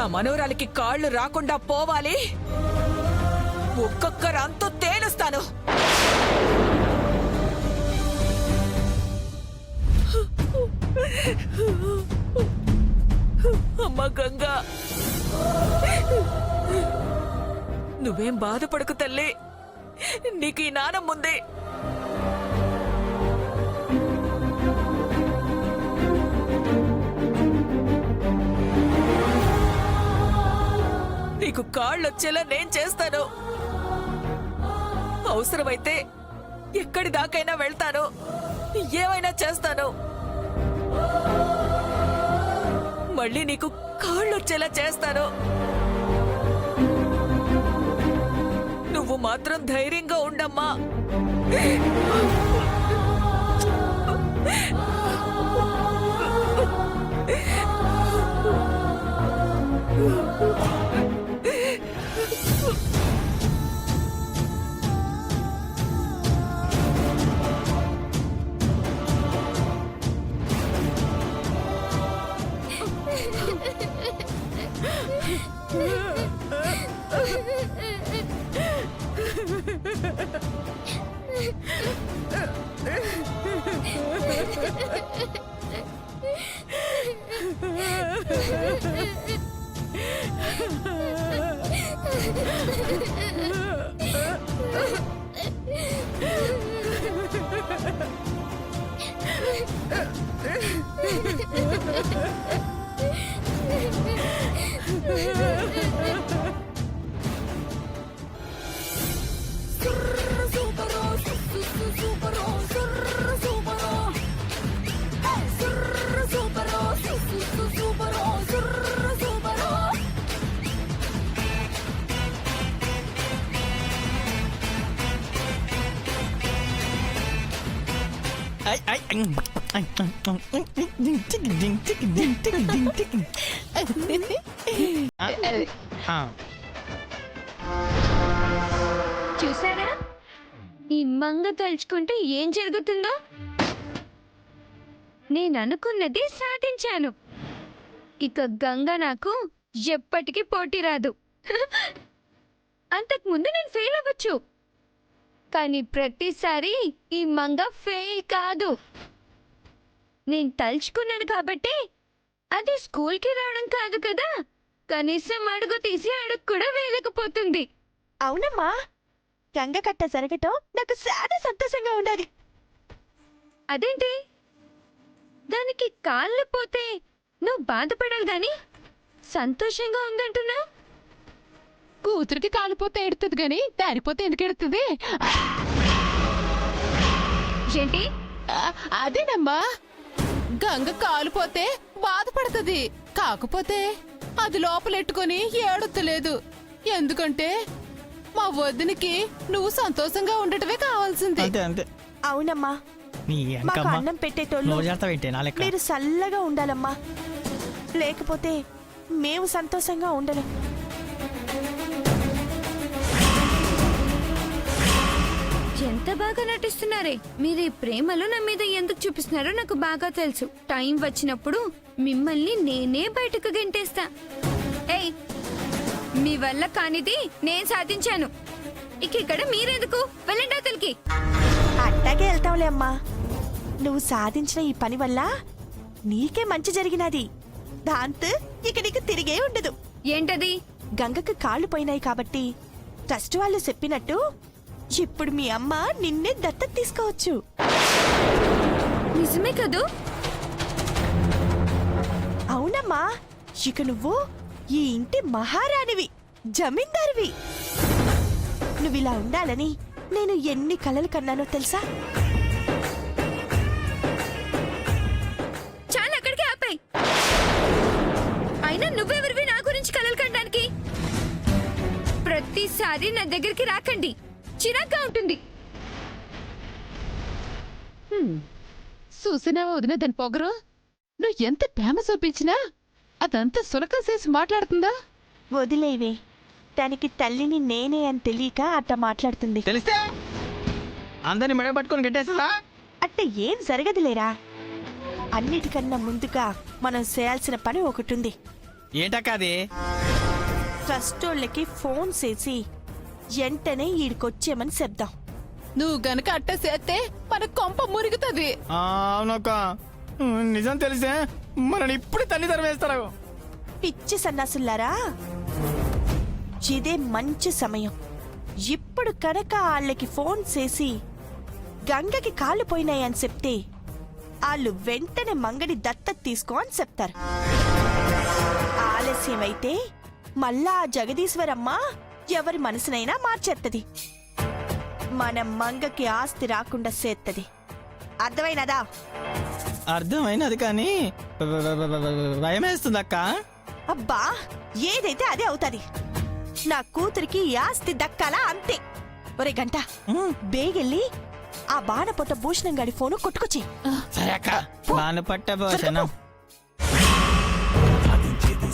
నా మనోరాలికి కాళ్ళు రాకుండా పోవాలి. ఒక్కొక్కరంతో తేలుస్తాను. అమ్మా గంగా, నువ్వేం బాధపడకు తల్లి. నీకు ఈ నానమ్ముంది. నీకు కాళ్ళొచ్చేలా నేను చేస్తాను. అవసరమైతే ఎక్కడి దాకైనా వెళ్తాను, ఏమైనా చేస్తాను. మళ్ళీ నీకు కాళ్ళొచ్చేలా చేస్తాను. నువ్వు మాత్రం ధైర్యంగా ఉండమ్మా. చూసారా, ఈ మంగ తలుచుకుంటే ఏం జరుగుతుందో? నేను అనుకున్నది సాధించాను. ఇక గంగ నాకు ఎప్పటికీ పోటీ రాదు. అంతకుముందు నేను ఫెయిల్ అవ్వచ్చు, కానీ ప్రతిసారి ఈ మంగ ఫెయిల్ కాదు. నేను తలుచుకున్నాను కాబట్టి అది స్కూల్కి రావడం కాదు కదా, కనీసం అడుగు తీసి అడుగు కూడా వేయలేకపోతుంది. అవునమ్మా, గంగ కట్ట జరగటం నాకు చాలా సంతోషంగా ఉండాలి. అదేంటి, దానికి కాళ్ళు పోతే నువ్వు బాధపడాలి గాని సంతోషంగా ఉందంటున్నావు? కూతురికి కాలిపోతే ఎడుతుంది గాని దారిపోతే ఎందుకు ఎడుతుంది? ఏంటి? అదేనమ్మా, గంగ కాలిపోతే బాధపడుతుంది, కాకపోతే అది లోపలెట్టుకొని ఏడుతలేదు. ఎందుకంటే మా వదినికి నువ్వు సంతోషంగా ఉండటమే కావాల్సింది. అవునమ్మా, మాకు అన్నం పెట్టేటోళ్ళు మీరు చల్లగా ఉండాలమ్మా, లేకపోతే మేము సంతోషంగా ఉండలేం. ఎంత బాగా నటిస్తున్నారే మీరు. ఈ ప్రేమలో నా మీద ఎందుకు చూపిస్తున్నారో నాకు బాగా తెలుసు. టైం వచ్చినప్పుడు మిమ్మల్ని నేనే బయటకు గెంటేస్తా. ఏయ్, మీ వల్ల కానిది నేను సాధించాను. ఇక ఇక్కడ మీరెందుకు? వెళ్ళండి అతనికి. అట్టాగే వెళ్తాంలే అమ్మా. నువ్వు సాధించిన ఈ పని వల్ల నీకే మంచి జరిగినది. దాంతో ఇక నీకు తిరిగే ఉండదు. ఏంటది? గంగకు కాళ్ళు పోయినాయి కాబట్టి ట్రస్ట్ వాళ్ళు చెప్పినట్టు ఇప్పుడు మీ అమ్మ నిన్నే దత్తత తీసుకోవచ్చు. నిజమే కదూ? అవునమ్మా, ఇక నువ్వు ఈ ఇంటి మహారాణివి, జమీందారువి. నువ్విలా ఉండాలని నేను ఎన్ని కలలు కన్నానో తెలుసా? చాలా అక్కడికి ఆపాయి. అయినా నువ్వెవరివి నా గురించి కలలు కనడానికి? ప్రతిసారి నా దగ్గరికి రాకండి, చిరాగ్గా ఉంటుంది. చూసినావా వదిన దాని పొగరు? నువ్వు ఎంత ప్రేమ చూపించినా అదంతా సులకం చేసి మాట్లాడుతుందా? వదిలేవే, దానికి తల్లిని నేనే అని తెలియక అట్ట మాట్లాడుతుంది. తెలిస్తే అందరిని మెడ పట్టుకొని గెట్టేస్తా. అట్ట ఏం జరగదులేరా. అన్నిటికన్నా ముందుగా మనం చేయాల్సిన పని ఒకటి ఉంది. ఏంటక్క అది? ట్రస్ట్ వాళ్ళకి ఫోన్ చేసి వెంటనే ఈడికొచ్చేమని చెప్దాం. నువ్వు గనక అట్ట చేస్తే మన కొంప మురుగుతుంది. అవునక్క, నిజం తెలిసే మనని ఇప్పుడు తల్లిదండ్రులు వేస్తారు. పిచ్చి సన్నాసులారా, ఇదే మంచి సమయం. ఇప్పుడు కనుక వాళ్ళకి ఫోన్ చేసి గంగకి కాళ్ళు పోయినాయని చెప్తే వాళ్ళు వెంటనే మంగడి దత్తత తీసుకో అని చెప్తారు. ఆలస్యమైతే మళ్ళా ఆ జగదీశ్వరమ్మ ఎవరి మనసునైనా మార్చేత్తది. మన మంగకి ఆస్తి రాకుండా చేత్తది. అర్థమైనదా? అర్థమైనది కానీ భయం వేస్తుంది అక్క. అబ్బా, ఏదైతే అదే అవుతాది. నా కూతురికి ఈ ఆస్తి దక్కాలా అంతే. ఒరే గంట, బేగెళ్ళి ఆ బాణపొట్ట భూషణం గాడి ఫోను కొట్టుకొచ్చి. సరే అక్క. బాణపట్ట భూషణం.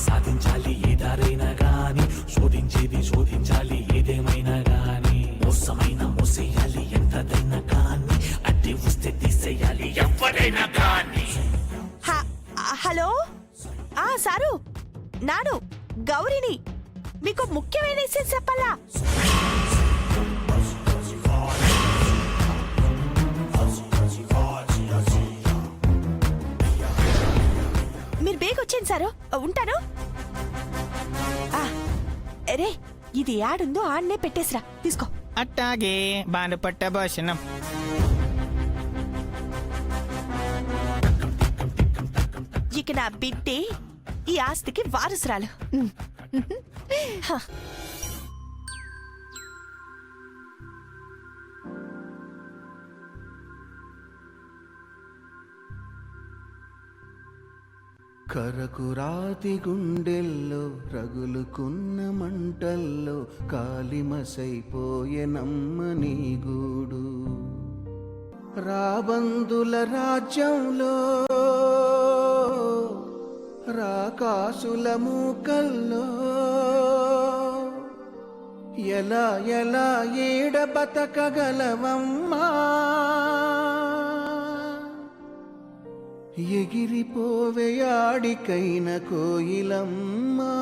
సాధించాలి ఏదారైనా గాని, శోధించేది శోధించాలి ఏదేమైనా గాని, మోసమైన మోసేయాలి ఎంతదైనా కానీ, అడ్డి వస్తే తీసేయాలి ఎవరైనా గాని. హలో, సారు, నాను గౌరీని. మీకు ముఖ్యమైన విషయం చెప్పాలా? మీరు బేగ వచ్చేయండి సారు, ఉంటాను. అరే, ఇది యాడుందో ఆడనే పెట్టేసిరా, తీసుకో. అట్టాగే బాణపట్ట భూషణం. ఇక నా బిడ్డే ఈ ఆస్తికి వారసురాలు. హ. కరకురాతి గుండెల్లో రగులుకున్న మంటల్లో కాలిమసైపోయెనమ్మ నీ గూడు. రాబందుల రాజ్యంలో రాకాసుల మూకల్లో ఎలా ఎలా ఏడ బతకగలవమ్మా. ఎగిరిపోవే ఆడికైన కోయిలమ్మా.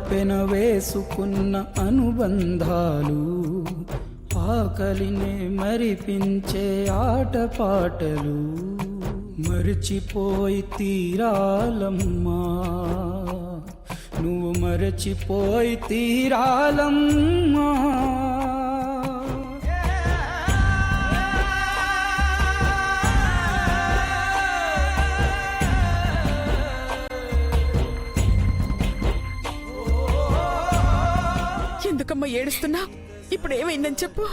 పెనవేసుకున్న అనుబంధాలు ఆకలినే మరిపించే ఆటపాటలు మరిచిపోయి తీరాలమ్మా. నువ్వు మరచిపోయి తీరాలమ్మా. ఎందుకమ్మా ఏడుస్తున్నా? ఇప్పుడు ఏమైందని చెప్పు.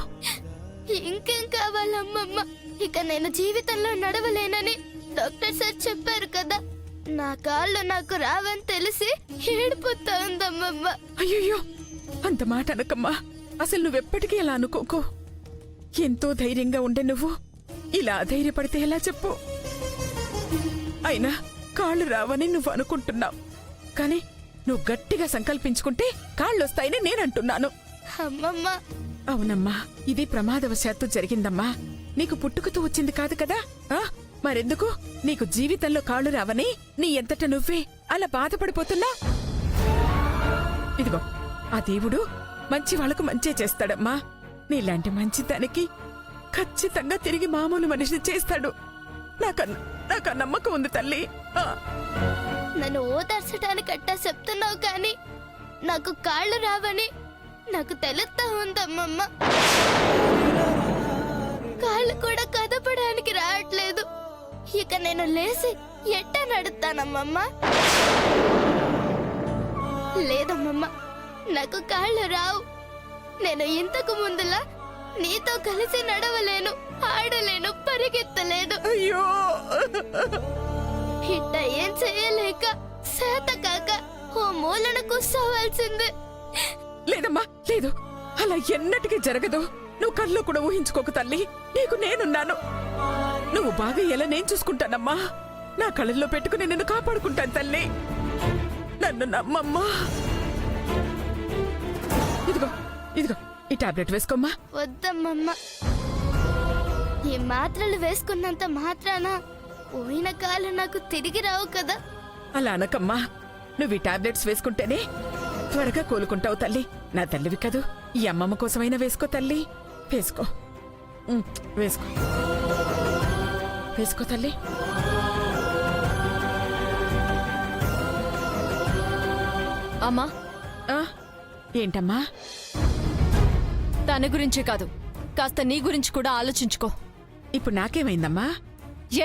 ఇంకేం కావాలమ్మమ్మ? ఇక నేను జీవితంలో నడవలేనని డాక్టర్ సార్ చెప్పారు కదా. నా కాళ్ళు నాకు రావని తెలిసి ఏడిపోతా ఉందమ్మమ్మ. అయ్యో, అంత మాట అనకమ్మా. అసలు నువ్వెప్పటికీ ఇలా అనుకోకు. ఎంతో ధైర్యంగా ఉండే నువ్వు ఇలా ధైర్యపడితే ఎలా చెప్పు? అయినా కాళ్ళు రావని నువ్వు అనుకుంటున్నావు, కానీ నువ్వు గట్టిగా సంకల్పించుకుంటే కాళ్ళొస్తాయని నేనంటున్నాను. అమ్మమ్మ, అవునమ్మా, ఇది ప్రమాదవశాత్తు జరిగిందమ్మా. నీకు పుట్టుకతో వచ్చింది కాదు కదా. మరెందుకు నీకు జీవితంలో కాళ్ళు రావని నీ ఎంతట నువ్వే అలా బాధపడిపోతున్నా? ఇదిగో, ఆ దేవుడు మంచి వాళ్లకు మంచే చేస్తాడమ్మా. నీలాంటి మంచిదానికి ఖచ్చితంగా తిరిగి మామూలు మనిషిని చేస్తాడు. నాకు నమ్మకం ఉంది తల్లి. నన్ను ఓదార్చడానికి అట్టా చెప్తున్నావు, కానీ నాకు కాళ్ళు రావని నాకు తెలుస్తా ఉందమ్మమ్మ. కాళ్ళు కూడా కదపడానికి రావట్లేదు. ఇక నేను లేచి ఎట్టా నడుస్తానమ్మమ్మ? లేదమ్మమ్మ, నాకు కాళ్ళు రావు. నేను ఇంతకు ముందులా నీతో కలిసి నడవలేను, ఆడలేను, పరిగెత్తలేను. అయ్యో, ఇట్ట ఏం చేయలేక చేత కాక మూలన కూర్చోవాల్సిందే. లేదమ్మా లేదు, అలా ఎన్నటికీ జరగదు. నువ్వు కల్లో కూడా ఊహించుకోకు తల్లి, నీకు నేనున్నాను. నువ్వు బాగా ఎలా నేను చూసుకుంటానమ్మా. నా కళ్ళల్లో పెట్టుకుని నిన్ను కాపాడుకుంటాను తల్లి. నన్ను నమ్మమ్మా. ఇదిగో ఇదిగో ఈ టాబ్లెట్ వేసుకోమ్మా. వద్దమ్మమ్మ, ఈ మాత్రలు వేసుకున్నంత మాత్రాన పోయిన కాలం నాకు తిరిగి రావు కదా. అలా అనకమ్మా. నువ్వు ఈ టాబ్లెట్స్ వేసుకుంటేనే త్వరగా కోలుకుంటావు తల్లి. నా తల్లివి కదూ, ఈ అమ్మమ్మ కోసమైనా వేసుకో తల్లి. వేసుకో వేసుకో వేసుకో తల్లి. అమ్మా, ఏంటమ్మా? తన గురించే కాదు, కాస్త నీ గురించి కూడా ఆలోచించుకో. ఇప్పుడు నాకేమైందమ్మా?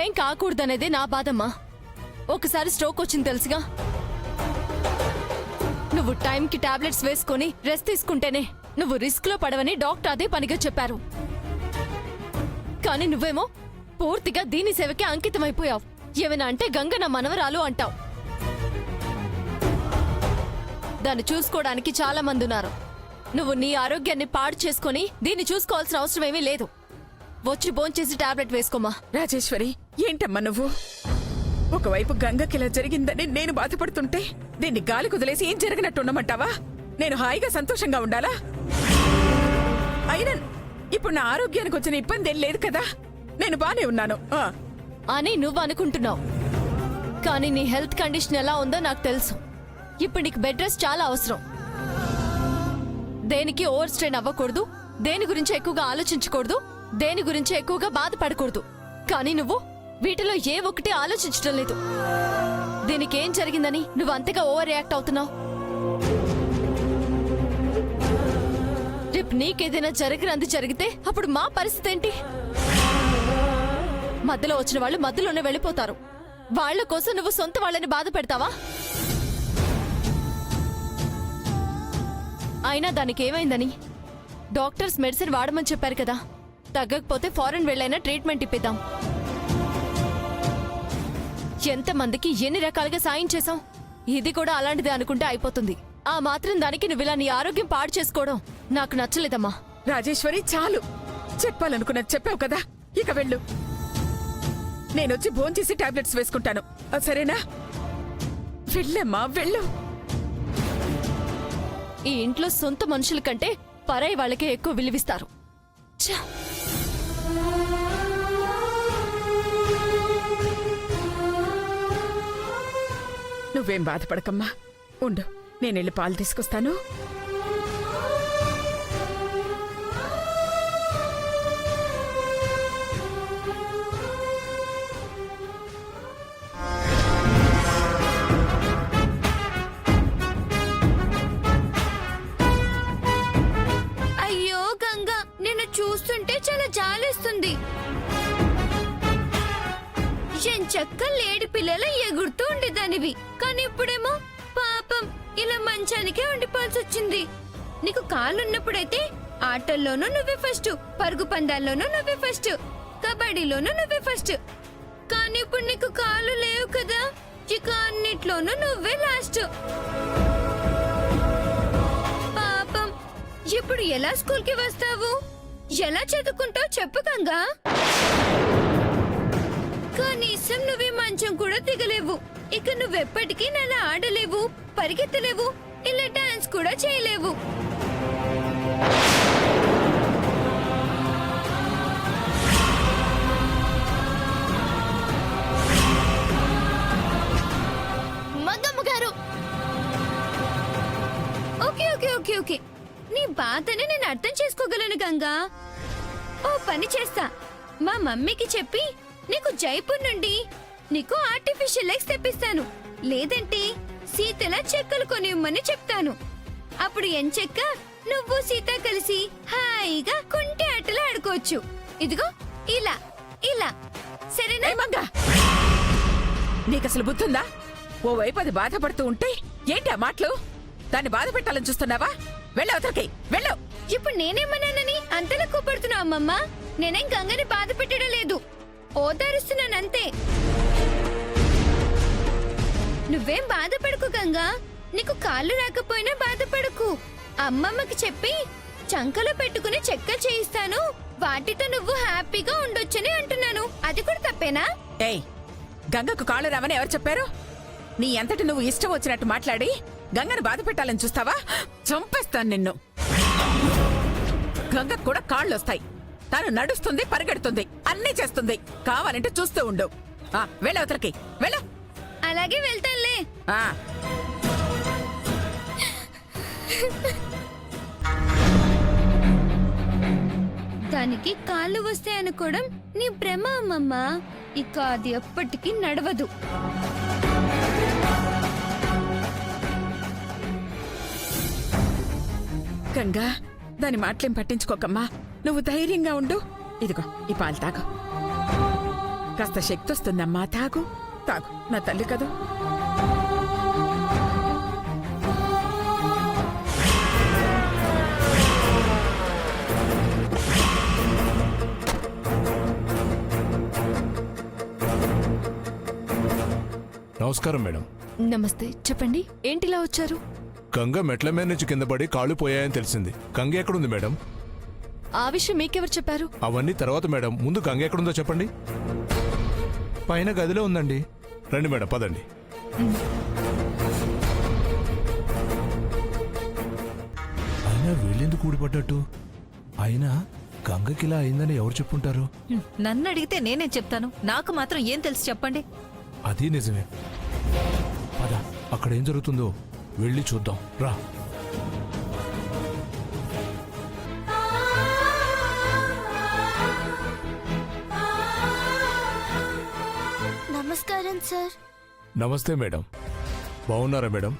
ఏం కాకూడదనేదే నా బాధమ్మా. ఒకసారి స్ట్రోక్ వచ్చింది తెలుసుగా. నువ్వు టైంకి టాబ్లెట్స్ వేసుకొని రెస్ట్ తీసుకుంటేనే నువ్వు రిస్క్ లో పడవని డాక్టర్ అదే పనిగా చెప్పారు. కానీ నువ్వేమో పూర్తిగా దీని సేవకి అంకితమైపోయావు. ఏమైనా అంటే గంగ నా మనవరాలు అంటావు. దాన్ని చూసుకోవడానికి చాలా మంది ఉన్నారు. నువ్వు నీ ఆరోగ్యాన్ని పాడు చేసుకుని దీన్ని చూసుకోవాల్సిన అవసరం ఏమీ లేదు. వచ్చి భోంచేసి టాబ్లెట్ వేసుకోమా. రాజేశ్వరి, ఏంటమ్మా నువ్వు? ఒకవైపు గంగకిలా జరిగిందని నేను బాధపడుతుంటే దీన్ని గాలి కుదిలేసి ఏం జరిగినట్టు ఉండమంటావా? నేను హాయిగా సంతోషంగా ఉండాలా? అయినా ఇప్పుడు నా ఆరోగ్యానికి వచ్చిన ఇబ్బంది ఏం లేదు కదా, నేను బానే ఉన్నాను అని నువ్వు అనుకుంటున్నావు. కానీ నీ హెల్త్ కండిషన్ ఎలా ఉందో నాకు తెలుసు. ఇప్పుడు నీకు బెడ్ రెస్ట్ చాలా అవసరం. దేనికి ఓవర్ స్ట్రెయిన్ అవ్వకూడదు, దేని గురించి ఎక్కువగా ఆలోచించకూడదు, దేని గురించి ఎక్కువగా బాధపడకూడదు. కానీ నువ్వు వీటిలో ఏ ఒక్కటి ఆలోచించడం లేదు. దీనికి ఏం జరిగిందని నువ్వు అంతగా ఓవర్ రియాక్ట్ అవుతున్నావు. రేపు నీకేదైనా జరిగినంది జరిగితే అప్పుడు మా పరిస్థితి ఏంటి? మధ్యలో వచ్చిన వాళ్ళు మధ్యలోనే వెళ్ళిపోతారు. వాళ్ల కోసం నువ్వు సొంత వాళ్ళని బాధ పెడతావా? అయినా దానికి ఏమైందని? డాక్టర్స్ మెడిసిన్ వాడమని చెప్పారు కదా. తగ్గకపోతే ఫారెన్ వెళ్ళైనా ట్రీట్మెంట్ ఇప్పిద్దాం. ఎంతమందికి ఎన్ని రకాలుగా సాయం చేశాం. ఇది కూడా అలాంటిదే అనుకుంటే అయిపోతుంది. ఆ మాత్రం దానికి నువ్వు ఇలా నీ ఆరోగ్యం పాడు చేసుకోవడం నాకు నచ్చలేదమ్మా. రాజేశ్వరి, చాలు. చెప్పాలనుకున్నది చెప్పావు కదా, ఇక వెళ్ళు. నేనొచ్చి భోంచేసి టాబ్లెట్స్ వేసుకుంటాను, సరేనా? వెళ్ళమ్మా, వెళ్ళు. ఈ ఇంట్లో సొంత మనుషుల కంటే పరాయి వాళ్ళకే ఎక్కువ విలువిస్తారు. ఛ! నువ్వేం బాధపడకమ్మా, ఉండు, నేనెళ్ళి పాలు తీసుకొస్తాను. అయ్యో గంగా, నిన్ను చూస్తుంటే చాలా జాలేస్తుంది. ఎంచక్క లేడి పిల్లల ఎగురుతూ ఉండేదానివి, కానీ ఇప్పుడేమో పాపం ఇలా మంచానికే ఉండిపోవాల్సి వచ్చింది. నీకు కాళ్ళున్నప్పుడైతే ఆటల్లోనూ నువ్వే ఫస్ట్, పరుగు పందాల్లోనూ నువ్వే ఫస్ట్, కబడ్డీలోనూ నువ్వే ఫస్ట్. కానీ ఇప్పుడు నీకు కాళ్ళు లేవు కదా, ఇక అన్నిట్లోనూ నువ్వే లాస్ట్. పాపం, ఇప్పుడు ఎలా స్కూల్కి వస్తావు? ఎలా చదువుకుంటావు చెప్పు గంగా. కనీసం నువ్వే మంచం కూడా దిగలేవు. ఇక నువ్వెప్పటికీ నన్ను ఆడలేవు, పరిగెత్తలేవు, ఇలా డాన్స్ కూడా చేయలేవు. మగమ్మ గారు, ఓకే ఓకే ఓకే ఓకే, నీ బాధని నేను అర్థం చేసుకోగలను గంగా. ఓ పని చేస్తా, మా మమ్మీకి చెప్పి నీకు జైపూర్ నుండి నీకు ఆర్టిఫిషియల్ లెగ్స్ తెప్పిస్తాను. లేదంటే సీతల చెక్కలు కొనివ్వమని చెప్తాను. అప్పుడు ఎంచెక్క నువ్వు సీత కలిసి హాయిగా కుంటి ఆటలు ఆడుకోవచ్చు. ఇదిగో ఇలా ఇలా, సరేనా? నీకసలు బుద్ధుందా? ఓవైపు అది బాధపడుతూ ఉంటే ఏంటి ఆ మాటలు? దాన్ని బాధ పెట్టాలని చూస్తున్నావా? వెళ్ళవతలకి వెళ్ళు. ఇప్పుడు నేనేమన్నానని అంతలా కోపడుతున్నావు అమ్మమ్మ? నేనేం గంగని బాధ పెట్టడం లేదు, ఓదారుస్తున్నానంతే. నువ్వేం బాధపడకు గంగా, నీకు కాళ్ళు రాకపోయినా బాధపడకు. అమ్మమ్మకి చెప్పి చంకలో పెట్టుకుని చెక్కలు చేయిస్తాను. వాటితో నువ్వు హ్యాపీగా ఉండొచ్చని అంటున్నాను. అది కూడా తప్పేనా? ఏయ్, గంగకు కాళ్ళు రావని ఎవరు చెప్పారు? నీ అంతటి నువ్వు ఇష్టం వచ్చినట్టు మాట్లాడి గంగను బాధ పెట్టాలని చూస్తావా? చంపేస్తాను నిన్ను. గంగకు కూడా కాళ్ళొస్తాయి. తాను నడుస్తుంది, పరిగెడుతుంది, అన్నీ చేస్తుంది. కావాలంటే చూస్తూ ఉండు. వెళ్ళవతలకి వెళ్ళ. అలాగే వెళ్తానులే. దానికి కాళ్ళు వస్తాయి అనుకోవడం నీ భ్రమ అమ్మమ్మ. ఇక అది ఎప్పటికీ నడవదు. గంగా, దాని మాటలేం పట్టించుకోకమ్మా. నువ్వు ధైర్యంగా ఉండు. ఇదిగో ఈ పాలు తాగు. కాస్త శక్తి వస్తుందమ్మా. తాగు తాగు, నా తల్లి కదూ. నమస్కారం మేడం. నమస్తే, చెప్పండి. ఏంటిలా వచ్చారు? గంగ మెట్ల మీద నుంచి కింద పడి కాళ్ళు పోయాయని తెలిసింది. గంగ ఎక్కడుంది మేడం? ఆ విషయం మీకెవరు చెప్పారు? అవన్నీ తర్వాత మేడం. ముందు గంగ ఎక్కడుందో చెప్పండి. పైన గదిలో ఉందండి. రండి మేడం, పదండి. అయినా వీళ్ళెందుకు ఊడిపడ్డట్టు? అయినా గంగకిలా అయిందని ఎవరు చెప్పుంటారు? నన్ను అడిగితే నేనే చెప్తాను. నాకు మాత్రం ఏం తెలుసు చెప్పండి. అది నిజమే. పద, అక్కడ ఏం జరుగుతుందో వెళ్ళి చూద్దాం రా. నమస్కారం సార్. నమస్తే మేడం. బాగున్నారా మేడం?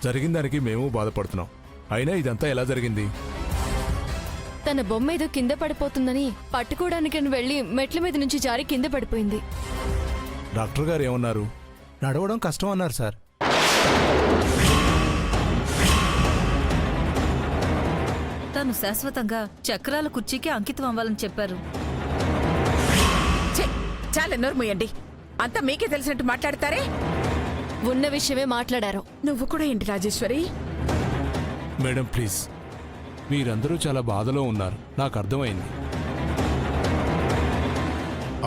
జరిగిన దానికి మేము బాధపడుతున్నాం. అయినా ఇదంతా ఎలా జరిగింది? తన బొమ్మ ఏదో కింద పడిపోతుందని పట్టుకోవడానికి వెళ్లి మెట్ల మీద నుంచి జారి కింద పడిపోయింది. డాక్టర్ గారు ఏమన్నారు? నడవడం కష్టం అన్నారు సార్. తను శాశ్వతంగా చక్రాల కుర్చీకి అంకితం అవ్వాలని చెప్పారు. చాలా నోర్మూయండి. అంతా మీకే తెలిసినట్టు మాట్లాడతారే. ఉన్న విషయమే మాట్లాడారు. నువ్వు కూడా ఏంటి రాజేశ్వరి? మేడం ప్లీజ్, మీరందరూ చాలా బాధలో ఉన్నారు, నాకు అర్థమైంది.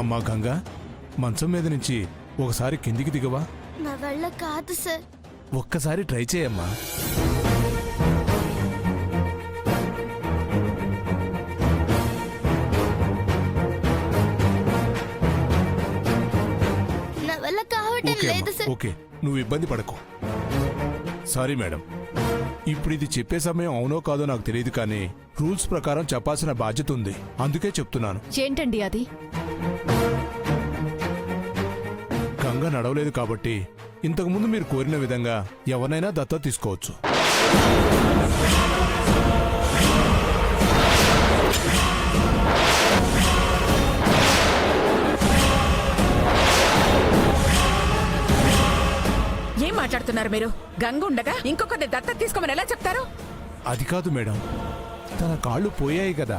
అమ్మా గంగా, మంచం మీద నుంచి ఒకసారి కిందికి దిగవా? నా వల్ల కాదు సార్. ఒక్కసారి ట్రై చేయమ్మా. నా వల్ల కావటం ఓకే లేదు అమ్మా, సార్. ఓకే, నువ్వు ఇబ్బంది పడకు. Sorry madam. ఇప్పుడు ఇది చెప్పే సమయం అవునో కాదో నాకు తెలియదు, కానీ రూల్స్ ప్రకారం చెప్పాల్సిన బాధ్యత ఉంది. అందుకే చెప్తున్నాను. ఏంటండి అది? గంగ నడవలేదు కాబట్టి ఇంతకుముందు మీరు కోరిన విధంగా ఎవరినైనా దత్తత తీసుకోవచ్చు. ఏం మాట్లాడుతున్నారు మీరు? గంగ ఉండగా ఇంకొకరిని దత్తత తీసుకోమని ఎలా చెప్తారు? అది కాదు మేడం, తన కాళ్ళు పోయాయి కదా.